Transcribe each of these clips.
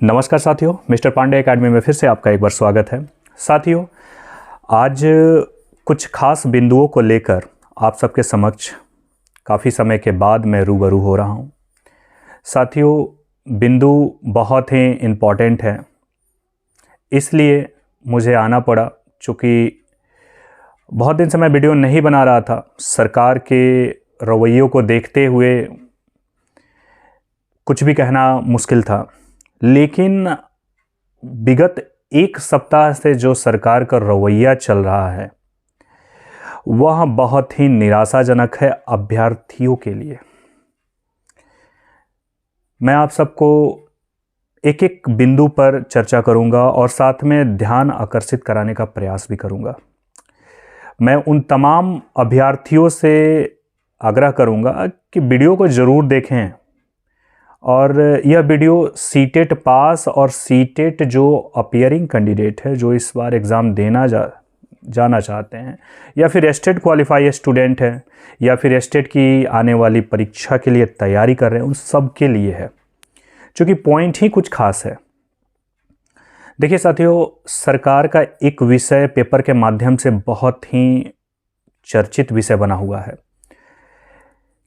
नमस्कार साथियों, mister Pandey academy में फिर से आपका एक बार स्वागत है। साथियों, आज कुछ खास बिंदुओं को लेकर आप सबके समक्ष काफ़ी समय के बाद मैं रूबरू हो रहा हूं। साथियों, बिंदु बहुत ही इम्पॉर्टेंट है, इसलिए मुझे आना पड़ा। चूँकि बहुत दिन से मैं वीडियो नहीं बना रहा था, सरकार के रवैयों को देखते हुए कुछ भी कहना मुश्किल था। लेकिन विगत एक सप्ताह से जो सरकार का रवैया चल रहा है वह बहुत ही निराशाजनक है अभ्यर्थियों के लिए। मैं आप सबको एक एक बिंदु पर चर्चा करूंगा और साथ में ध्यान आकर्षित कराने का प्रयास भी करूंगा। मैं उन तमाम अभ्यर्थियों से आग्रह करूंगा कि वीडियो को ज़रूर देखें और यह वीडियो सीटेट पास और सीटेट जो अपीयरिंग कैंडिडेट है, जो इस बार एग्ज़ाम देना जाना चाहते हैं, या फिर स्टेट क्वालिफाई स्टूडेंट हैं, या फिर स्टेट की आने वाली परीक्षा के लिए तैयारी कर रहे हैं, उन सब के लिए है, क्योंकि पॉइंट ही कुछ खास है। देखिए साथियों, सरकार का एक विषय पेपर के माध्यम से बहुत ही चर्चित विषय बना हुआ है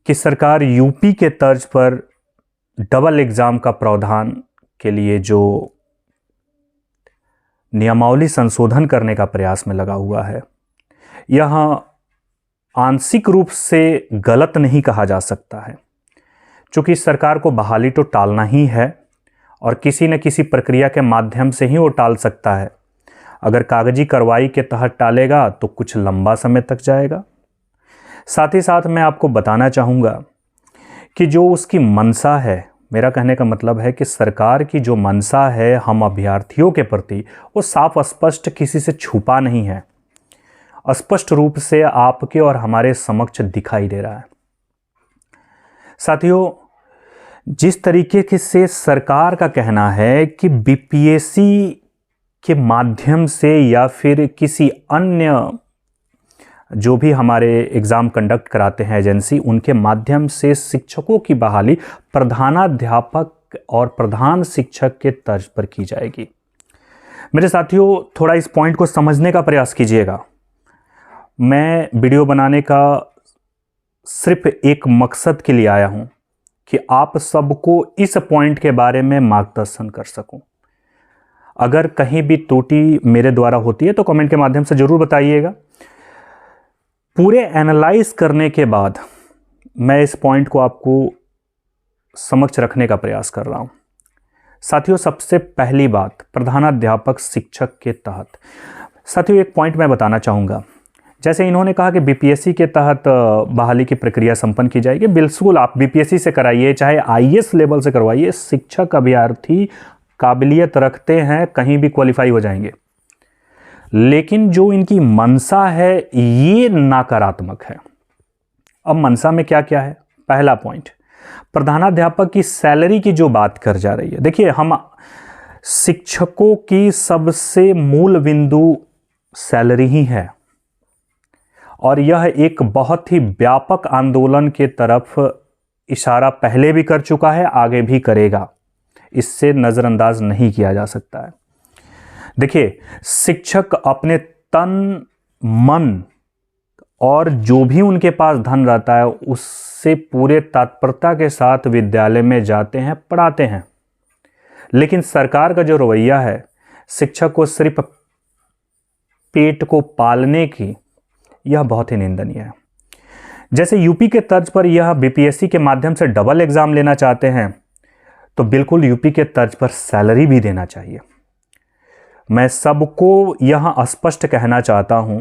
कि सरकार यूपी के तर्ज पर डबल एग्ज़ाम का प्रावधान के लिए जो नियमावली संशोधन करने का प्रयास में लगा हुआ है, यह आंशिक रूप से गलत नहीं कहा जा सकता है, क्योंकि सरकार को बहाली तो टालना ही है और किसी न किसी प्रक्रिया के माध्यम से ही वो टाल सकता है। अगर कागजी कार्रवाई के तहत टालेगा तो कुछ लंबा समय तक जाएगा। साथ ही साथ मैं आपको बताना चाहूँगा कि जो उसकी मंशा है, मेरा कहने का मतलब है कि सरकार की जो मंशा है हम अभ्यर्थियों के प्रति, वो साफ स्पष्ट किसी से छुपा नहीं है, स्पष्ट रूप से आपके और हमारे समक्ष दिखाई दे रहा है। साथियों, जिस तरीके से सरकार का कहना है कि बीपीएससी के माध्यम से या फिर किसी अन्य जो भी हमारे एग्ज़ाम कंडक्ट कराते हैं एजेंसी, उनके माध्यम से शिक्षकों की बहाली प्रधानाध्यापक और प्रधान शिक्षक के तर्ज पर की जाएगी। मेरे साथियों, थोड़ा इस पॉइंट को समझने का प्रयास कीजिएगा। मैं वीडियो बनाने का सिर्फ एक मकसद के लिए आया हूं कि आप सबको इस पॉइंट के बारे में मार्गदर्शन कर सकूं। अगर कहीं भी त्रुटि मेरे द्वारा होती है तो कमेंट के माध्यम से ज़रूर बताइएगा। पूरे एनालाइज करने के बाद मैं इस पॉइंट को आपको समक्ष रखने का प्रयास कर रहा हूं। साथियों, सबसे पहली बात, प्रधानाध्यापक शिक्षक के तहत। साथियों, एक पॉइंट मैं बताना चाहूँगा। जैसे इन्होंने कहा कि बीपीएससी के तहत बहाली की प्रक्रिया संपन्न की जाएगी। बिल्कुल, आप बीपीएससी से कराइए, चाहे आईएएस लेवल से करवाइए, शिक्षक अभ्यर्थी काबिलियत रखते हैं, कहीं भी क्वालिफाई हो जाएंगे। लेकिन जो इनकी मंशा है ये नकारात्मक है। अब मंशा में क्या क्या है? पहला पॉइंट, प्रधानाध्यापक की सैलरी की जो बात कर जा रही है। देखिए, हम शिक्षकों की सबसे मूल बिंदु सैलरी ही है और यह एक बहुत ही व्यापक आंदोलन के तरफ इशारा पहले भी कर चुका है, आगे भी करेगा। इससे नज़रअंदाज नहीं किया जा सकता है। देखिए, शिक्षक अपने तन मन और जो भी उनके पास धन रहता है उससे पूरे तत्परता के साथ विद्यालय में जाते हैं, पढ़ाते हैं। लेकिन सरकार का जो रवैया है शिक्षक को सिर्फ पेट को पालने की, यह बहुत ही निंदनीय है। जैसे यूपी के तर्ज पर यह बीपीएससी के माध्यम से डबल एग्जाम लेना चाहते हैं, तो बिल्कुल यूपी के तर्ज पर सैलरी भी देना चाहिए। मैं सबको यहां स्पष्ट कहना चाहता हूं,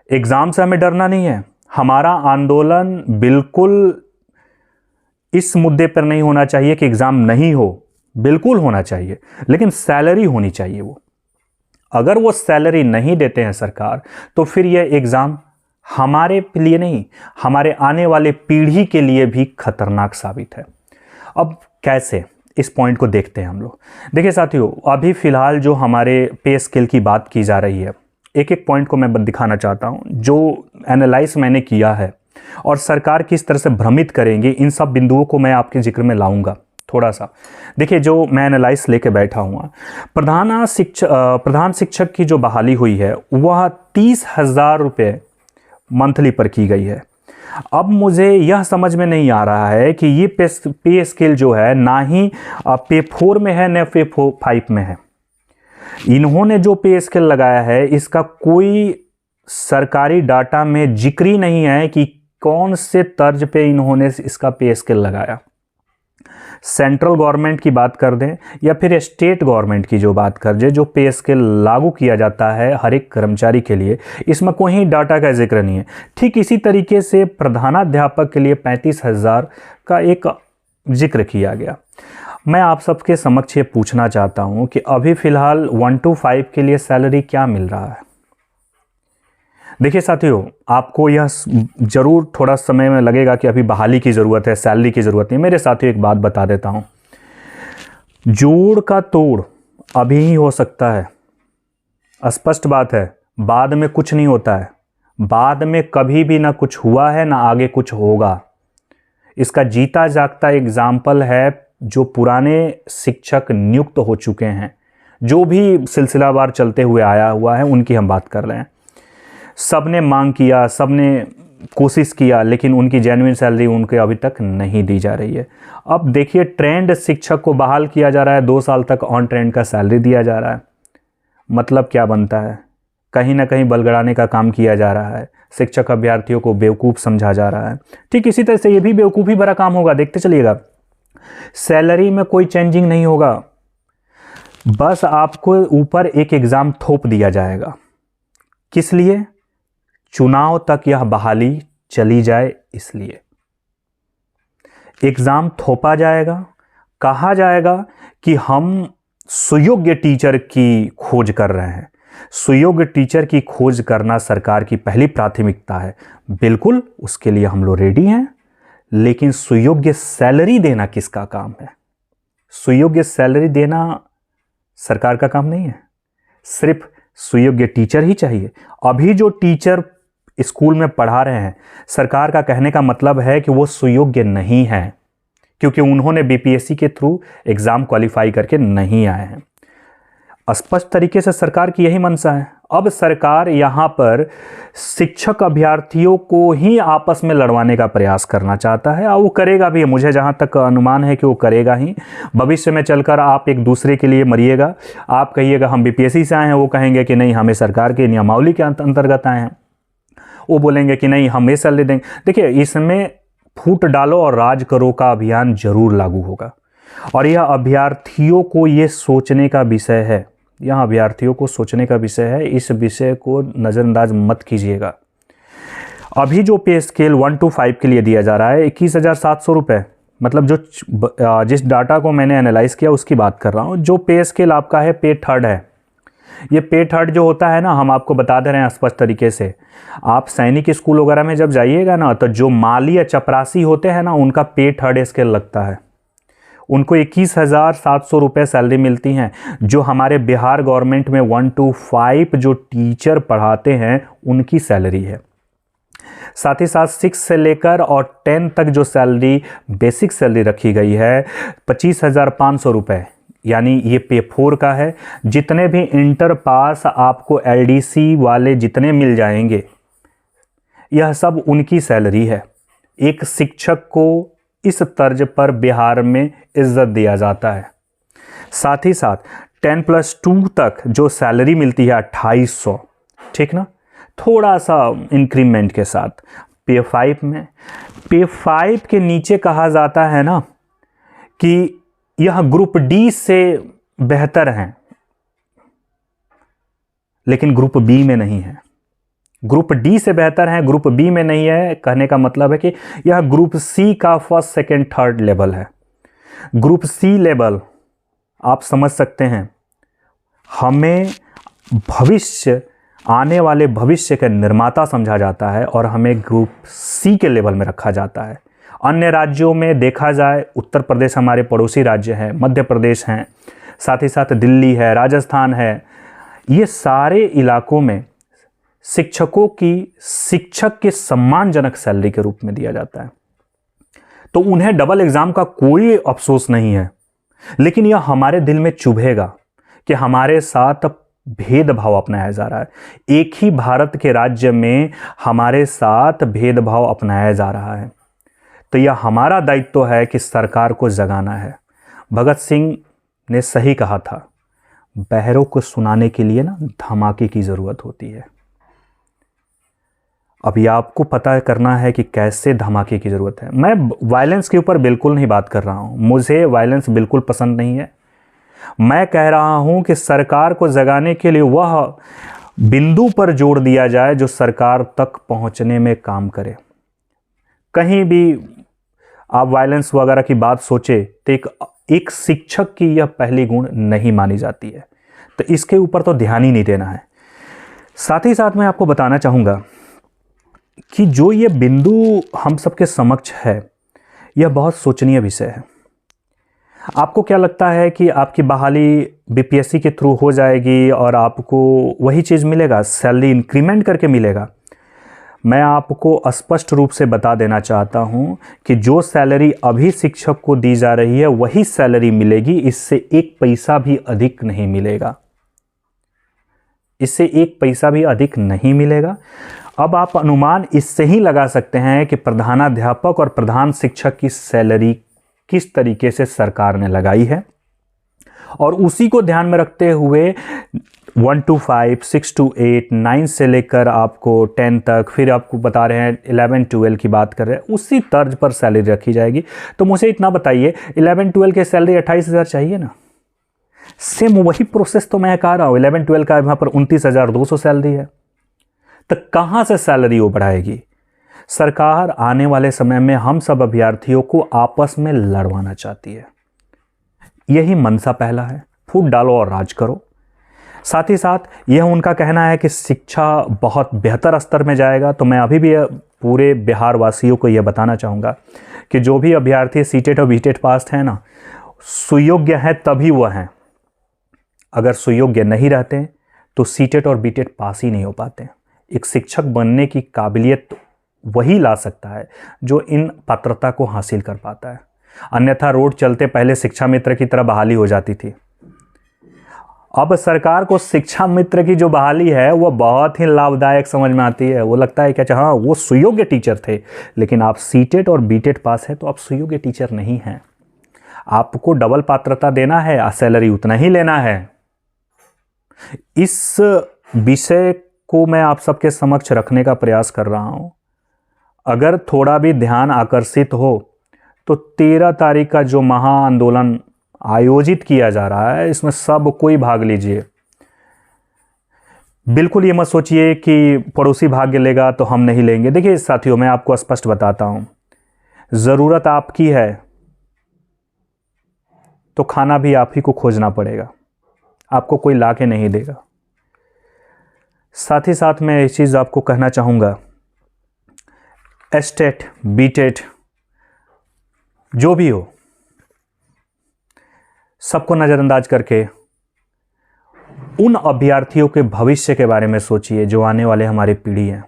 एग्जाम से हमें डरना नहीं है। हमारा आंदोलन बिल्कुल इस मुद्दे पर नहीं होना चाहिए कि एग्जाम नहीं हो, बिल्कुल होना चाहिए, लेकिन सैलरी होनी चाहिए। वो अगर वो सैलरी नहीं देते हैं सरकार, तो फिर यह एग्जाम हमारे लिए नहीं, हमारे आने वाले पीढ़ी के लिए भी खतरनाक साबित है। अब कैसे, इस पॉइंट को देखते हैं हम लोग। देखिए साथियों, अभी फिलहाल जो हमारे पे स्केल की बात की जा रही है, एक एक पॉइंट को मैं दिखाना चाहता हूं जो एनालाइज मैंने किया है और सरकार किस तरह से भ्रमित करेंगे, इन सब बिंदुओं को मैं आपके जिक्र में लाऊंगा। थोड़ा सा देखिए, जो मैं एनालाइज लेके बैठा हुआ, प्रधान शिक्षक की जो बहाली हुई है वह 30,000 रुपये मंथली पर की गई है। अब मुझे यह समझ में नहीं आ रहा है कि ये पे स्केल जो है ना ही पे 4 में है न पे 5 में है। इन्होंने जो पे स्केल लगाया है इसका कोई सरकारी डाटा में जिक्र ही नहीं है कि कौन से तर्ज पे इन्होंने इसका पे स्केल लगाया। सेंट्रल गवर्नमेंट की बात कर दें या फिर स्टेट गवर्नमेंट की जो बात कर दें, जो पे स्केल लागू किया जाता है हर एक कर्मचारी के लिए, इसमें कोई डाटा का जिक्र नहीं है। ठीक इसी तरीके से प्रधानाध्यापक के लिए 35,000 का एक जिक्र किया गया। मैं आप सबके समक्ष ये पूछना चाहता हूं कि अभी फ़िलहाल 1 to 5 के लिए सैलरी क्या मिल रहा है। देखिए साथियों, आपको यह ज़रूर थोड़ा समय में लगेगा कि अभी बहाली की ज़रूरत है, सैलरी की ज़रूरत नहीं। मेरे साथियों एक बात बता देता हूं, जोड़ का तोड़ अभी ही हो सकता है। स्पष्ट बात है, बाद में कुछ नहीं होता है। बाद में कभी भी ना कुछ हुआ है ना आगे कुछ होगा। इसका जीता जागता एग्जाम्पल है जो पुराने शिक्षक नियुक्त हो चुके हैं, जो भी सिलसिलावार चलते हुए आया हुआ है, उनकी हम बात कर रहे हैं। सबने मांग किया, सबने कोशिश किया, लेकिन उनकी जेन्युइन सैलरी उनके अभी तक नहीं दी जा रही है। अब देखिए, ट्रेंड शिक्षक को बहाल किया जा रहा है, 2 साल तक ऑन ट्रेंड का सैलरी दिया जा रहा है। मतलब क्या बनता है? कहीं ना कहीं बलगड़ाने का काम किया जा रहा है, शिक्षक अभ्यर्थियों को बेवकूफ़ समझा जा रहा है। ठीक इसी तरह से ये भी बेवकूफ़ी भरा काम होगा, देखते चलिएगा। सैलरी में कोई चेंजिंग नहीं होगा, बस आपको ऊपर एक एग्ज़ाम थोप दिया जाएगा। किस लिए? चुनाव तक यह बहाली चली जाए, इसलिए एग्ज़ाम थोपा जाएगा। कहा जाएगा कि हम सुयोग्य टीचर की खोज कर रहे हैं। सुयोग्य टीचर की खोज करना सरकार की पहली प्राथमिकता है। बिल्कुल, उसके लिए हम लोग रेडी हैं, लेकिन सुयोग्य सैलरी देना किसका काम है? सुयोग्य सैलरी देना सरकार का काम नहीं है। सिर्फ सुयोग्य टीचर ही चाहिए। अभी जो टीचर स्कूल में पढ़ा रहे हैं, सरकार का कहने का मतलब है कि वो सुयोग्य नहीं है, क्योंकि उन्होंने बीपीएससी के थ्रू एग्ज़ाम क्वालिफाई करके नहीं आए हैं। स्पष्ट तरीके से सरकार की यही मंशा है। अब सरकार यहाँ पर शिक्षक अभ्यर्थियों को ही आपस में लड़वाने का प्रयास करना चाहता है, और वो करेगा भी। मुझे जहाँ तक अनुमान है कि वो करेगा ही। भविष्य में चलकर आप एक दूसरे के लिए मरिएगा। आप कहिएगा हम बीपीएससी से आए हैं, वो कहेंगे कि नहीं हमें सरकार के नियमावली के अंतर्गत आए हैं। वो बोलेंगे कि नहीं हम ये सैलरी देंगे। देखिए, इसमें फूट डालो और राज करो का अभियान जरूर लागू होगा, और यह अभ्यर्थियों को ये सोचने का विषय है। यह अभ्यर्थियों को सोचने का विषय है। इस विषय को नज़रअंदाज मत कीजिएगा। अभी जो पे स्केल 1 to 5 के लिए दिया जा रहा है 21,700 रुपये, मतलब जिस डाटा को मैंने एनालाइज किया उसकी बात कर रहा हूँ। जो पे स्केल आपका है पे थर्ड है। ये पे थर्ड जो होता है ना, हम आपको बता दे रहे हैं स्पष्ट तरीके से। आप सैनिक स्कूल वगैरह में जब जाइएगा ना, तो जो माली या चपरासी होते हैं ना, उनका पे थर्ड स्केल लगता है। उनको 21,700 रुपये सैलरी मिलती हैं। जो हमारे बिहार गवर्नमेंट में 1 to 5 जो टीचर पढ़ाते हैं उनकी सैलरी है। साथ ही साथ 6 से लेकर और 10 तक जो सैलरी बेसिक सैलरी रखी गई है 25,500 रुपये, यानी ये पे 4 का है। जितने भी इंटर पास आपको एलडीसी वाले जितने मिल जाएंगे, यह सब उनकी सैलरी है। एक शिक्षक को इस तर्ज पर बिहार में इज्जत दिया जाता है। साथ ही साथ 10+2 तक जो सैलरी मिलती है 2800, ठीक ना, थोड़ा सा इंक्रीमेंट के साथ। पे 5 में, पे 5 के नीचे कहा जाता है ना कि यह ग्रुप डी से बेहतर हैं, लेकिन ग्रुप बी में नहीं है। ग्रुप डी से बेहतर है, ग्रुप बी में नहीं है। कहने का मतलब है कि यह ग्रुप सी का फर्स्ट सेकंड थर्ड लेवल है। ग्रुप सी लेवल आप समझ सकते हैं। हमें भविष्य, आने वाले भविष्य का निर्माता समझा जाता है, और हमें ग्रुप सी के लेवल में रखा जाता है। अन्य राज्यों में देखा जाए, उत्तर प्रदेश हमारे पड़ोसी राज्य हैं, मध्य प्रदेश हैं, साथ ही साथ दिल्ली है, राजस्थान है। ये सारे इलाकों में शिक्षकों की शिक्षक के सम्मानजनक सैलरी के रूप में दिया जाता है। तो उन्हें डबल एग्जाम का कोई अफसोस नहीं है, लेकिन यह हमारे दिल में चुभेगा कि हमारे साथ भेदभाव अपनाया जा रहा है। एक ही भारत के राज्य में हमारे साथ भेदभाव अपनाया जा रहा है। तो यह हमारा दायित्व है कि सरकार को जगाना है। भगत सिंह ने सही कहा था, बहरों को सुनाने के लिए ना धमाके की ज़रूरत होती है। अभी आपको पता करना है कि कैसे धमाके की ज़रूरत है। मैं वायलेंस के ऊपर बिल्कुल नहीं बात कर रहा हूँ, मुझे वायलेंस बिल्कुल पसंद नहीं है। मैं कह रहा हूँ कि सरकार को जगाने के लिए वह बिंदु पर जोर दिया जाए जो सरकार तक पहुँचने में काम करे। कहीं भी आप वायलेंस वगैरह की बात सोचे तो एक शिक्षक की यह पहली गुण नहीं मानी जाती है, तो इसके ऊपर तो ध्यान ही नहीं देना है। साथ ही साथ मैं आपको बताना चाहूँगा कि जो ये बिंदु हम सबके समक्ष है, यह बहुत सोचनीय विषय है। आपको क्या लगता है कि आपकी बहाली बीपीएससी के थ्रू हो जाएगी और आपको वही चीज़ मिलेगा, सैलरी इंक्रीमेंट करके मिलेगा? मैं आपको स्पष्ट रूप से बता देना चाहता हूं कि जो सैलरी अभी शिक्षक को दी जा रही है वही सैलरी मिलेगी, इससे एक पैसा भी अधिक नहीं मिलेगा, इससे एक पैसा भी अधिक नहीं मिलेगा। अब आप अनुमान इससे ही लगा सकते हैं कि प्रधानाध्यापक और प्रधान शिक्षक की सैलरी किस तरीके से सरकार ने लगाई है, और उसी को ध्यान में रखते हुए 1 to 5, 6 to 8, 9 से लेकर आपको 10 तक, फिर आपको बता रहे हैं 11, 12 की बात कर रहे हैं, उसी तर्ज पर सैलरी रखी जाएगी। तो मुझे इतना बताइए, 11, 12 के सैलरी 28,000 चाहिए ना? सेम वही प्रोसेस तो मैं कह रहा हूँ, 11, 12 का यहाँ पर 29,200 सैलरी है, तो कहाँ से सैलरी वो बढ़ाएगी? सरकार आने वाले समय में हम सब अभ्यर्थियों को आपस में लड़वाना चाहती है। यही मनसा पहला है, फूट डालो और राज करो। साथ ही साथ यह उनका कहना है कि शिक्षा बहुत बेहतर स्तर में जाएगा। तो मैं अभी भी पूरे बिहार वासियों को यह बताना चाहूँगा कि जो भी अभ्यर्थी सीटेट और बीटेट पास हैं ना, सुयोग्य हैं तभी वह हैं। अगर सुयोग्य नहीं रहते तो सीटेट और बीटेट पास ही नहीं हो पाते। एक शिक्षक बनने की काबिलियत वही ला सकता है जो इन पात्रता को हासिल कर पाता है। अन्यथा रोड चलते पहले शिक्षा मित्र की तरह बहाली हो जाती थी। अब सरकार को शिक्षा मित्र की जो बहाली है वो बहुत ही लाभदायक समझ में आती है। वो लगता है कि अच्छा हाँ, वो सुयोग्य टीचर थे, लेकिन आप सीटेट और बीटेट पास है तो आप सुयोग्य टीचर नहीं हैं। आपको डबल पात्रता देना है, सैलरी उतना ही लेना है। इस विषय को मैं आप सबके समक्ष रखने का प्रयास कर रहा हूं। अगर थोड़ा भी ध्यान आकर्षित हो तो 13 तारीख का जो महा आंदोलन आयोजित किया जा रहा है, इसमें सब कोई भाग लीजिए। बिल्कुल ये मत सोचिए कि पड़ोसी भाग लेगा तो हम नहीं लेंगे। देखिए साथियों, मैं आपको स्पष्ट बताता हूं, ज़रूरत आपकी है तो खाना भी आप ही को खोजना पड़ेगा, आपको कोई ला के नहीं देगा। साथ ही साथ मैं एक चीज़ आपको कहना चाहूँगा, एस्टेट बीटेट जो भी हो, सबको नज़रअंदाज करके उन अभ्यर्थियों के भविष्य के बारे में सोचिए जो आने वाले हमारी पीढ़ी हैं।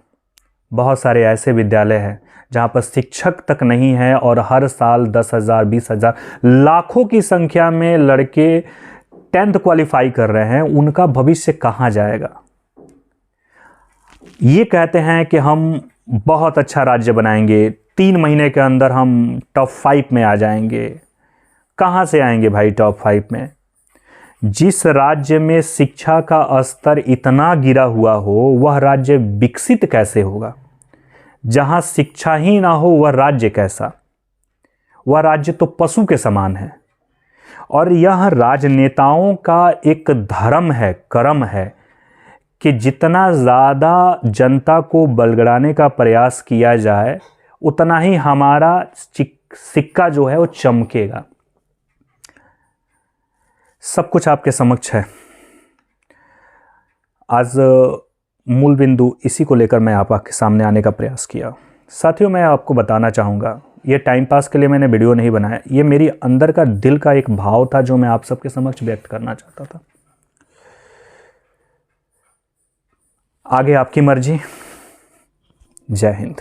बहुत सारे ऐसे विद्यालय हैं जहाँ पर शिक्षक तक नहीं है और हर साल 10,000, 20,000, लाखों की संख्या में लड़के 10th क्वालिफाई कर रहे हैं। उनका भविष्य कहाँ जाएगा? ये कहते हैं कि हम बहुत अच्छा राज्य बनाएंगे, 3 महीने के अंदर हम टॉप 5 में आ जाएंगे। कहाँ से आएंगे भाई टॉप 5 में? जिस राज्य में शिक्षा का स्तर इतना गिरा हुआ हो, वह राज्य विकसित कैसे होगा? जहाँ शिक्षा ही ना हो वह राज्य कैसा? वह राज्य तो पशु के समान है। और यह राजनेताओं का एक धर्म है, कर्म है कि जितना ज़्यादा जनता को बलगड़ाने का प्रयास किया जाए उतना ही हमारा सिक्का जो है वो चमकेगा। सब कुछ आपके समक्ष है। आज मूल बिंदु इसी को लेकर मैं आपके सामने आने का प्रयास किया। साथियों, मैं आपको बताना चाहूँगा, ये टाइम पास के लिए मैंने वीडियो नहीं बनाया, ये मेरी अंदर का दिल का एक भाव था जो मैं आप सबके समक्ष व्यक्त करना चाहता था। आगे आपकी मर्जी। जय हिंद।